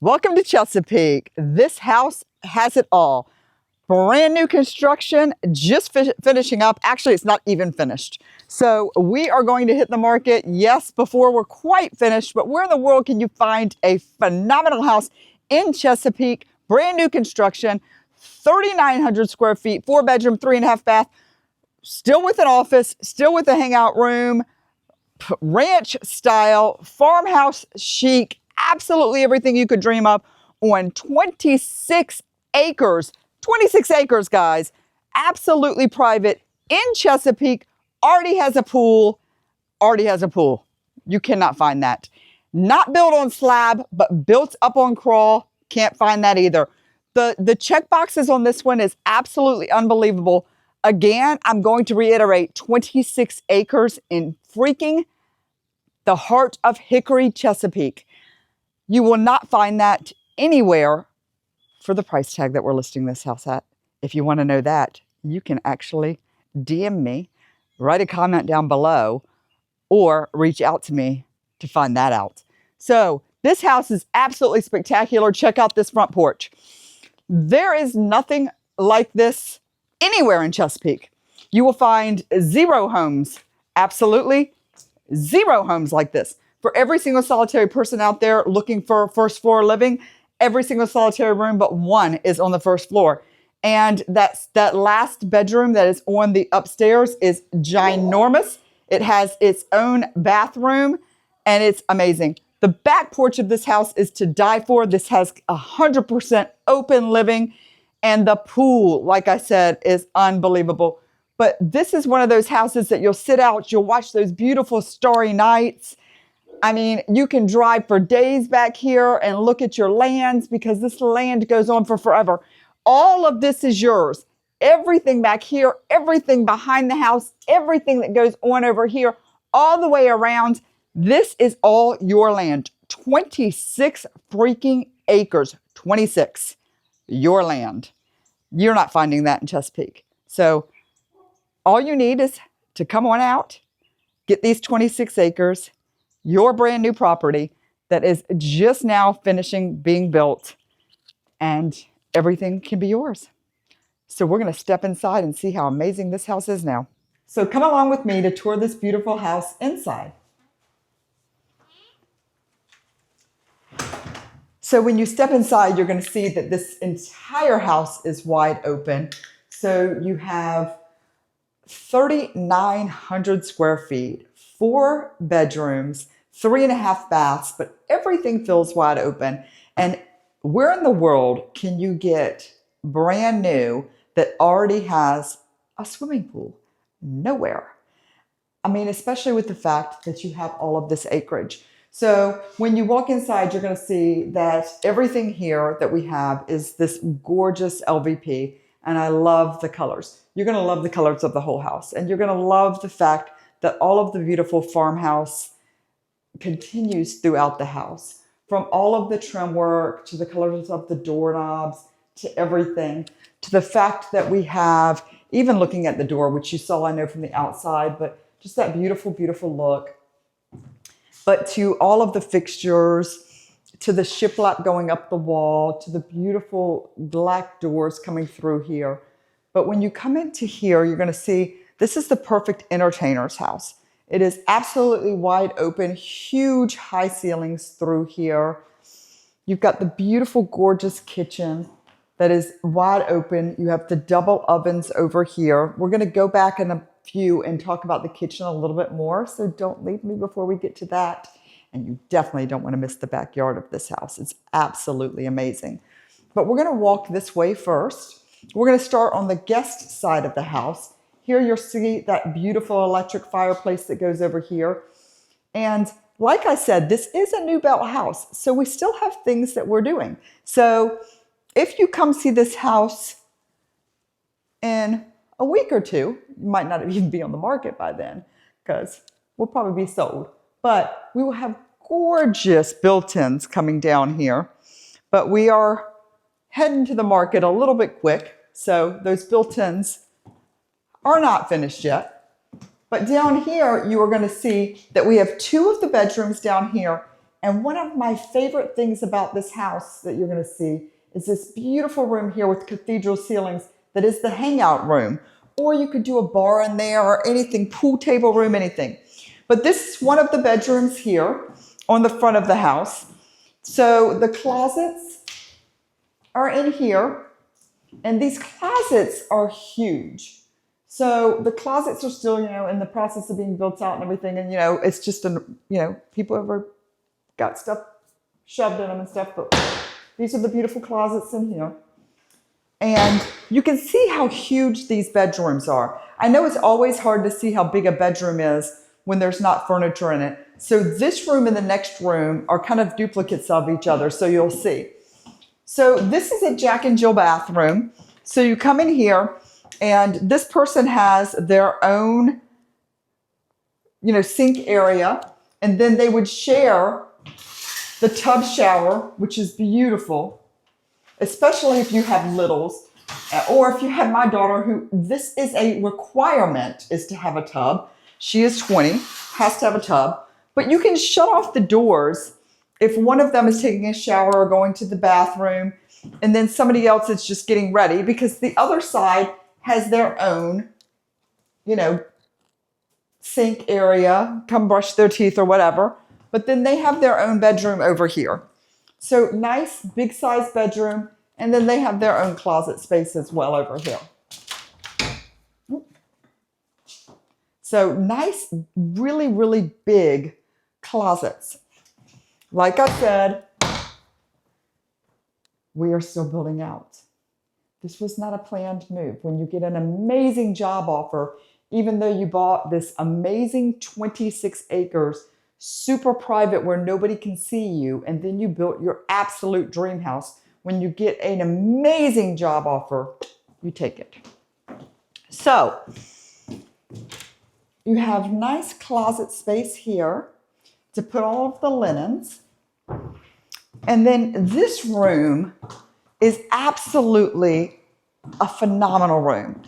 Welcome to Chesapeake. This house has it all. Brand new construction, just finishing up. Actually, it's not even finished. So we are going to hit the market, yes, before we're quite finished, but where in the world can you find a phenomenal house in Chesapeake, brand new construction, 3,900 square feet, 4-bedroom, 3.5 bath, still with an office, still with a hangout room, ranch style, farmhouse chic, absolutely everything you could dream of on 26 acres. 26 acres, guys. Absolutely private in Chesapeake. Already has a pool. Already has a pool. You cannot find that. Not built on slab, but built up on crawl. Can't find that either. The check boxes on this one is absolutely unbelievable. Again, I'm going to reiterate, 26 acres in freaking the heart of Hickory, Chesapeake. You will not find that anywhere for the price tag that we're listing this house at. If you want to know that, you can actually DM me, write a comment down below, or reach out to me to find that out. So this house is absolutely spectacular. Check out this front porch. There is nothing like this anywhere in Chesapeake. You will find zero homes, absolutely zero homes like this. For every single solitary person out there looking for first floor living, every single solitary room but one is on the first floor. And that last bedroom that is on the upstairs is ginormous. It has its own bathroom and it's amazing. The back porch of this house is to die for. This has 100% open living, and the pool, like I said, is unbelievable. But this is one of those houses that you'll sit out, you'll watch those beautiful starry nights. I mean, you can drive for days back here and look at your lands because this land goes on for forever. All of this is yours. Everything back here, everything behind the house, everything that goes on over here, all the way around. This is all your land. 26 freaking acres. 26. Your land. You're not finding that in Chesapeake. So all you need is to come on out, get these 26 acres, your brand new property that is just now finishing being built, and everything can be yours. So we're going to step inside and see how amazing this house is now. So come along with me to tour this beautiful house inside. So when you step inside, you're going to see that this entire house is wide open. So you have 3,900 square feet, 4 bedrooms, 3.5 baths, but everything feels wide open. And where in the world can you get brand new that already has a swimming pool? Nowhere. I mean, especially with the fact that you have all of this acreage. So when you walk inside, you're going to see that everything here that we have is this gorgeous LVP. And I love the colors. You're going to love the colors of the whole house. And you're going to love the fact that all of the beautiful farmhouse continues throughout the house. From all of the trim work, to the colors of the doorknobs, to everything, to the fact that we have, even looking at the door, which you saw, I know, from the outside, but just that beautiful, beautiful look. But to all of the fixtures, to the shiplap going up the wall, to the beautiful black doors coming through here. But when you come into here, you're going to see this is the perfect entertainer's house. It is absolutely wide open, huge high ceilings through here. You've got the beautiful, gorgeous kitchen that is wide open. You have the double ovens over here. We're going to go back in a few and talk about the kitchen a little bit more, so don't leave me before we get to that. And you definitely don't want to miss the backyard of this house. It's absolutely amazing. But we're going to walk this way first. We're going to start on the guest side of the house. Here you'll see that beautiful electric fireplace that goes over here. And like I said, this is a new built house, so we still have things that we're doing. So if you come see this house in a week or two, you might not even be on the market by then because we'll probably be sold. But we will have gorgeous built-ins coming down here. But we are heading to the market a little bit quick. So those built-ins are not finished yet. But down here, you are going to see that we have 2 of the bedrooms down here And one of my favorite things about this house that you're going to see is this beautiful room here with cathedral ceilings that is the hangout room. Or you could do a bar in there or anything, pool table room, anything. But this is one of the bedrooms here on the front of the house. So the closets are in here, and these closets are huge. So the closets are still, in the process of being built out and everything. And, it's just, people have got stuff shoved in them and stuff. But these are the beautiful closets in here. And you can see how huge these bedrooms are. I know it's always hard to see how big a bedroom is when there's not furniture in it. So this room and the next room are kind of duplicates of each other. So you'll see. So this is a Jack and Jill bathroom. So you come in here and this person has their own, sink area. And then they would share the tub shower, which is beautiful, especially if you have littles. Or if you have my daughter, who this is a requirement, is to have a tub. She is 20, has to have a tub. But you can shut off the doors if one of them is taking a shower or going to the bathroom, and then somebody else is just getting ready, because the other side has their own, sink area, come brush their teeth or whatever. But then they have their own bedroom over here. So nice big size bedroom. And then they have their own closet space as well over here. So nice, really, really big closets. Like I said, we are still building out. This was not a planned move. When you get an amazing job offer, even though you bought this amazing 26 acres, super private where nobody can see you, and then you built your absolute dream house, when you get an amazing job offer, you take it. So you have nice closet space here to put all of the linens. And then this room is absolutely a phenomenal room,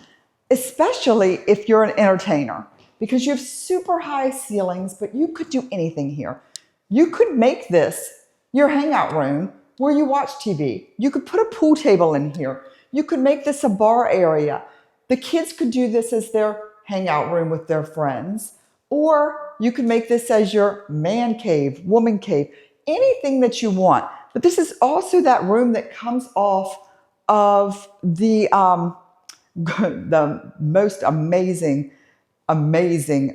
especially if you're an entertainer, because you have super high ceilings, but you could do anything here. You could make this your hangout room where you watch TV. You could put a pool table in here. You could make this a bar area. The kids could do this as their hangout room with their friends. Or you could make this as your man cave, woman cave, anything that you want. But this is also that room that comes off of the most amazing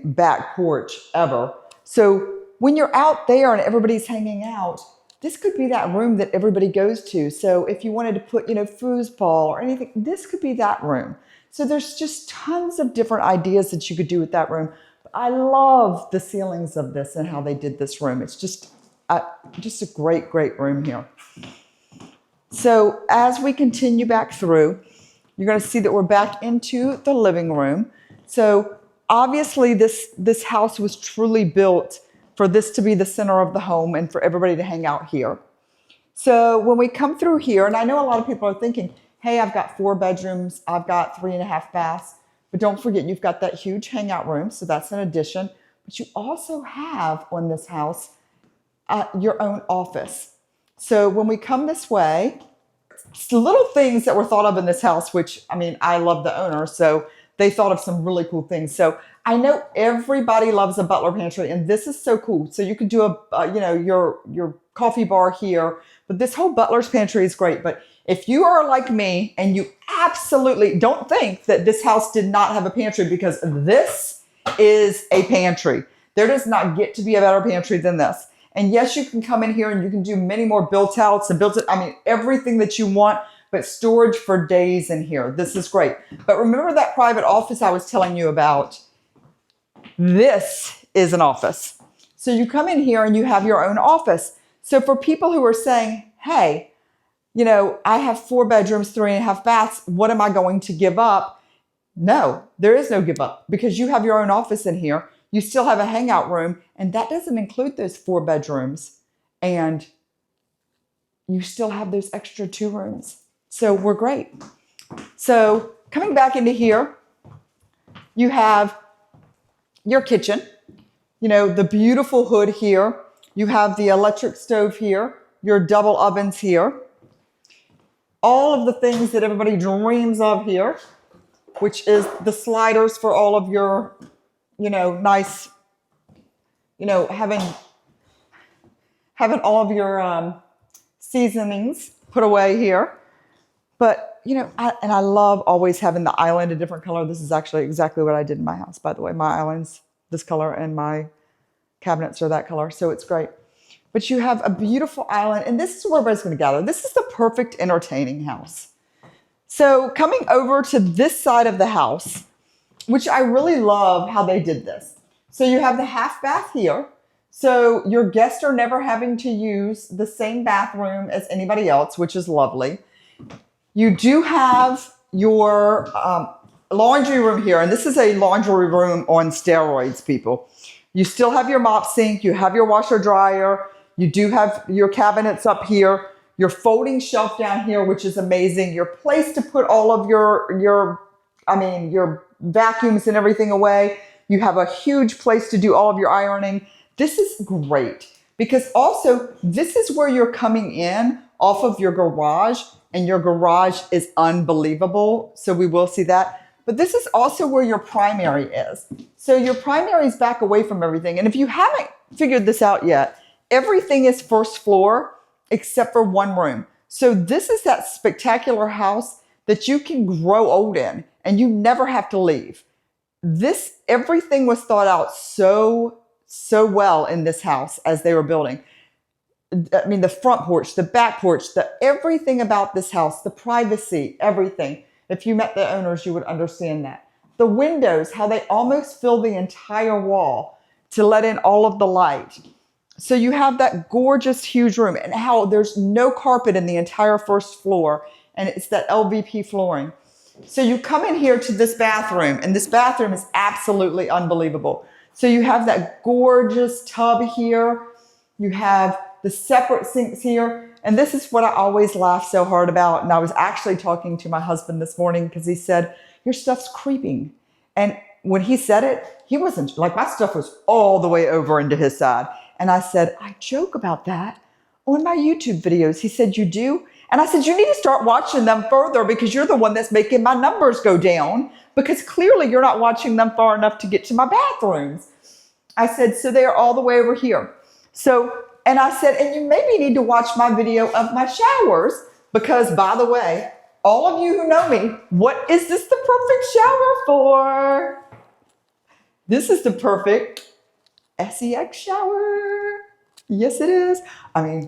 back porch ever. So when you're out there and everybody's hanging out, this could be that room that everybody goes to. So if you wanted to put, foosball or anything, this could be that room. So there's just tons of different ideas that you could do with that room. But I love the ceilings of this and how they did this room. It's just a great, great room here. So as we continue back through, you're going to see that we're back into the living room. So obviously this house was truly built for this to be the center of the home and for everybody to hang out here. So when we come through here, and I know a lot of people are thinking, hey, I've got 4 bedrooms, I've got 3.5 baths, but don't forget you've got that huge hangout room, so that's an addition. But you also have on this house your own office. So when we come this way, little things that were thought of in this house, which, I love the owner, so they thought of some really cool things. So I know everybody loves a butler pantry, and this is so cool. So you could do your coffee bar here, but this whole butler's pantry is great. But if you are like me and you absolutely don't think that this house did not have a pantry, because this is a pantry. There does not get to be a better pantry than this. And yes, you can come in here and you can do many more built outs and everything that you want, but storage for days in here. This is great. But remember that private office I was telling you about? This is an office. So you come in here and you have your own office. So for people who are saying, hey, I have 4 bedrooms, 3.5 baths, what am I going to give up? No, there is no give up, because you have your own office in here. You still have a hangout room, and that doesn't include those 4 bedrooms. And you still have those extra 2 rooms. So we're great. So coming back into here, you have your kitchen, the beautiful hood here You have the electric stove here, your double ovens here, all of the things that everybody dreams of here, which is the sliders for all of your, nice, having all of your seasonings put away here. But, I love always having the island a different color. This is actually exactly what I did in my house, by the way. My island's this color and my cabinets are that color, so it's great. But you have a beautiful island, and this is where everybody's going to gather. This is the perfect entertaining house. So coming over to this side of the house, which I really love how they did this. So you have the half bath here. So your guests are never having to use the same bathroom as anybody else, which is lovely. You do have your laundry room here, and this is a laundry room on steroids, people. You still have your mop sink, you have your washer dryer, you do have your cabinets up here, your folding shelf down here, which is amazing, your place to put all of your vacuums and everything away. You have a huge place to do all of your ironing. This is great because also this is where you're coming in off of your garage, and your garage is unbelievable. So we will see that. But this is also where your primary is. So your primary is back away from everything. And if you haven't figured this out yet, everything is first floor except for one room. So this is that spectacular house that you can grow old in and you never have to leave. Everything was thought out so well in this house as they were building. I mean, the front porch, the back porch, everything about this house, the privacy, everything. If you met the owners, you would understand that. The windows, how they almost fill the entire wall to let in all of the light. So you have that gorgeous, huge room, and how there's no carpet in the entire first floor, and it's that LVP flooring. So you come in here to this bathroom, and this bathroom is absolutely unbelievable. So you have that gorgeous tub here. You have the separate sinks here. And this is what I always laugh so hard about. And I was actually talking to my husband this morning because he said, your stuff's creeping. And when he said it, he wasn't like, my stuff was all the way over into his side. And I said, I joke about that on my YouTube videos. He said, you do? And I said, you need to start watching them further because you're the one that's making my numbers go down because clearly you're not watching them far enough to get to my bathrooms. I said, so they're all the way over here. And I said, and you maybe need to watch my video of my showers because, by the way, all of you who know me, what is this the perfect shower for? This is the perfect SEX shower. Yes, it is. I mean,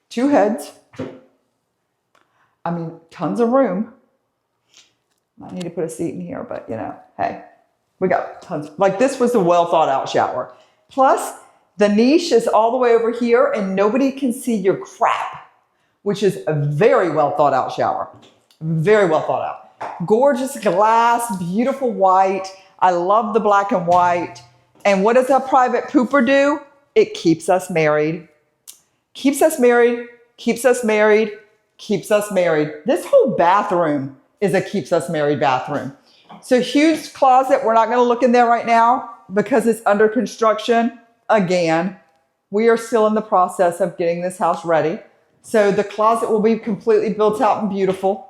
2 heads. I mean, tons of room. I need to put a seat in here, but hey, we got tons. Like this was a well thought out shower. Plus, the niche is all the way over here and nobody can see your crap, which is a very well thought out shower. Very well thought out. Gorgeous glass, beautiful white. I love the black and white. And what does a private pooper do? It keeps us married. Keeps us married, keeps us married, keeps us married. This whole bathroom is a keeps us married bathroom. So huge closet. We're not going to look in there right now because it's under construction. Again, we are still in the process of getting this house ready. So the closet will be completely built out and beautiful.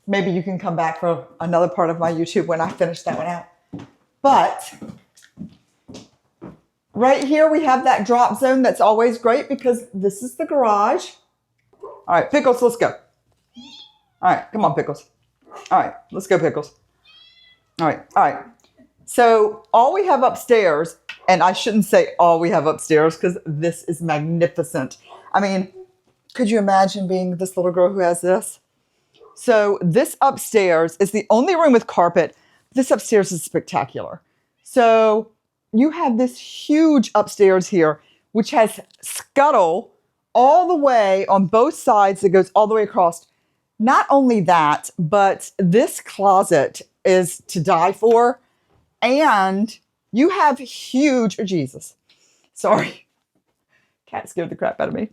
Maybe you can come back for another part of my YouTube when I finish that one out. But right here, we have that drop zone that's always great because this is the garage. All right, Pickles, let's go. All right, come on, Pickles. All right, let's go, Pickles. All right. So all we have upstairs, and I shouldn't say all we have upstairs because this is magnificent. I mean, could you imagine being this little girl who has this? So this upstairs is the only room with carpet. This upstairs is spectacular. So you have this huge upstairs here, which has scuttle all the way on both sides that goes all the way across. Not only that, but this closet is to die for. And you have huge, Jesus, sorry, cat scared the crap out of me.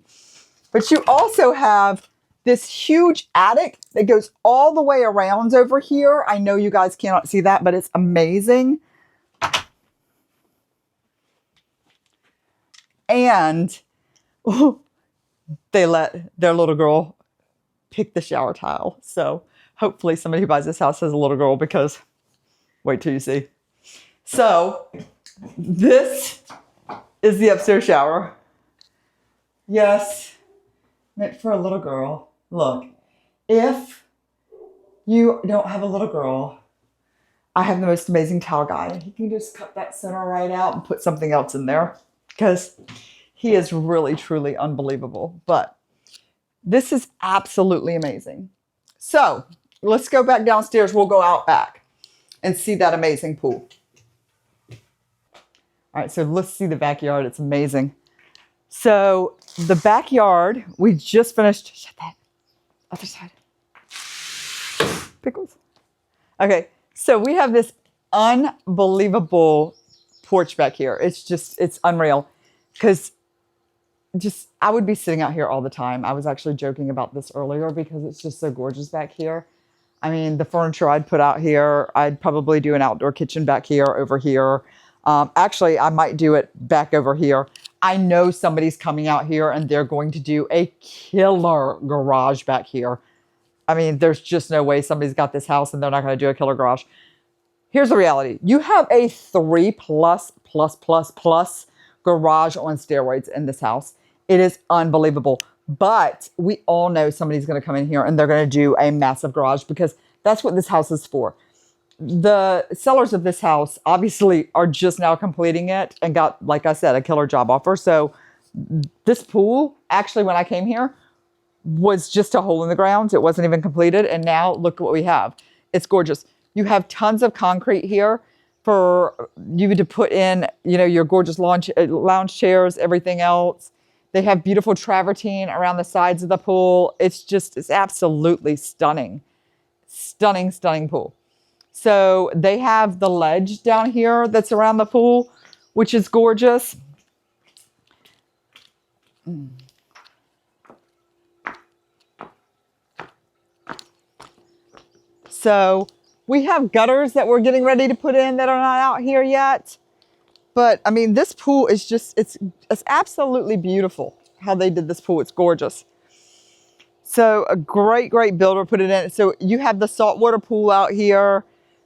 But you also have this huge attic that goes all the way around over here. I know you guys cannot see that, but it's amazing. And they let their little girl pick the shower tile. So hopefully somebody who buys this house has a little girl, because wait till you see. So this is the upstairs shower. Yes, meant for a little girl. Look, if you don't have a little girl, I have the most amazing tile guy. He can just cut that center right out and put something else in there, because he is really, truly unbelievable. But this is absolutely amazing. So let's go back downstairs. We'll go out back and see that amazing pool. All right, so let's see the backyard. It's amazing. So the backyard, we just finished. Shut that. Other side. Pickles. Okay, so we have this unbelievable porch back here. It's unreal, because I would be sitting out here all the time. I was actually joking about this earlier, because it's just so gorgeous back here. I mean, the furniture I'd put out here, I'd probably do an outdoor kitchen back here, over here. Actually, I might do it back over here. I know somebody's coming out here and they're going to do a killer garage back here. I mean, there's just no way somebody's got this house and they're not going to do a killer garage. Here's the reality. You have a 3+ garage on steroids in this house. It is unbelievable. But we all know somebody's going to come in here and they're going to do a massive garage, because that's what this house is for. The sellers of this house obviously are just now completing it and got, like I said, a killer job offer. So this pool, actually, when I came here, was just a hole in the ground. It wasn't even completed. And now look what we have. It's gorgeous. You have tons of concrete here for you to put in, your gorgeous lounge chairs, everything else. They have beautiful travertine around the sides of the pool. It's absolutely stunning. Stunning, stunning pool. So they have the ledge down here that's around the pool, which is gorgeous. So we have gutters that we're getting ready to put in that are not out here yet. But I mean, this pool is it's absolutely beautiful how they did this pool. It's gorgeous. So a great, great builder put it in. So you have the saltwater pool out here.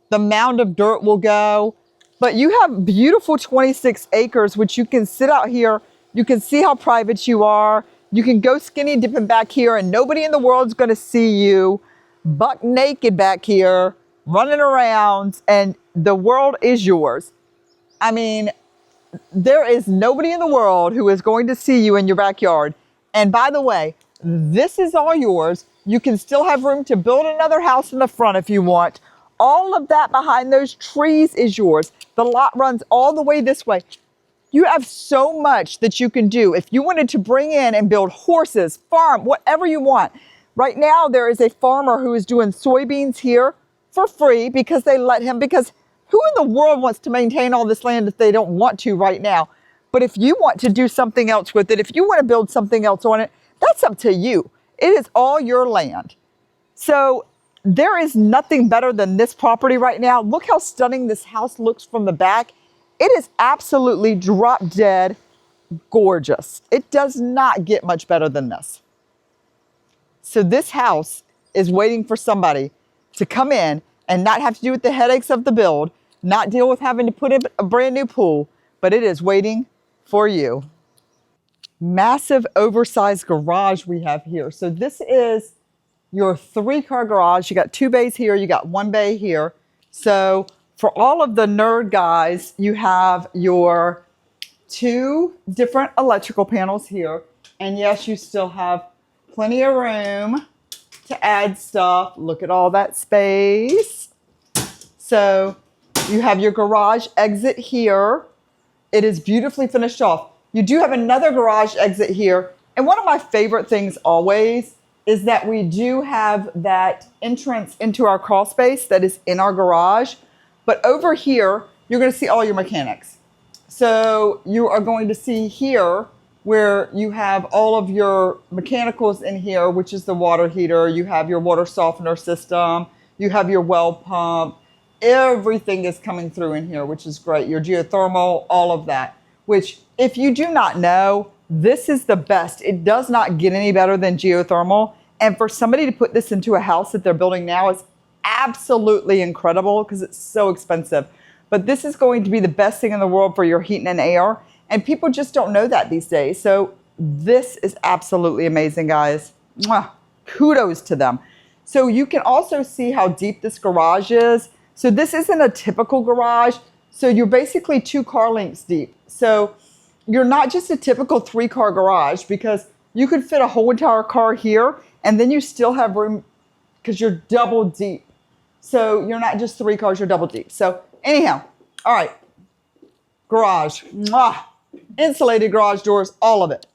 The mound of dirt will go, but you have beautiful 26 acres, which you can sit out here. You can see how private you are. You can go skinny dipping back here and nobody in the world's going to see you buck naked back here, running around, and the world is yours. I mean, there is nobody in the world who is going to see you in your backyard. And by the way, this is all yours. You can still have room to build another house in the front if you want. All of that behind those trees is yours. The lot runs all the way this way. You have so much that you can do. If you wanted to bring in and build horses, farm, whatever you want. Right now, there is a farmer who is doing soybeans here for free because they let him, because who in the world wants to maintain all this land if they don't want to right now? But if you want to do something else with it, if you want to build something else on it, that's up to you. It is all your land. So there is nothing better than this property right now. Look how stunning this house looks from the back. It is absolutely drop dead gorgeous. It does not get much better than this. So this house is waiting for somebody to come in and not have to deal with the headaches of the build, not deal with having to put in a brand new pool, but it is waiting for you. Massive oversized garage we have here. So this is your 3-car garage. You got 2 bays here, you got 1 bay here. So for all of the nerd guys, you have your 2 different electrical panels here. And yes, you still have plenty of room to add stuff. Look at all that space. So you have your garage exit here. It is beautifully finished off. You do have another garage exit here. And one of my favorite things always is that we do have that entrance into our crawl space that is in our garage. But over here, you're going to see all your mechanics. So you are going to see here where you have all of your mechanicals in here, which is the water heater. You have your water softener system. You have your well pump. Everything is coming through in here, which is great. Your geothermal, all of that. which if you do not know, this is the best. It does not get any better than geothermal. And for somebody to put this into a house that they're building now is absolutely incredible because it's so expensive. But this is going to be the best thing in the world for your heating and air. And people just don't know that these days. So this is absolutely amazing, guys. Mwah. Kudos to them. So you can also see how deep this garage is. So this isn't a typical garage. So you're basically 2 car lengths deep. So you're not just a typical 3-car garage because you could fit a whole entire car here and then you still have room because you're double deep. So you're not just 3 cars, you're double deep. So anyhow, all right, garage, mwah, insulated garage doors, all of it.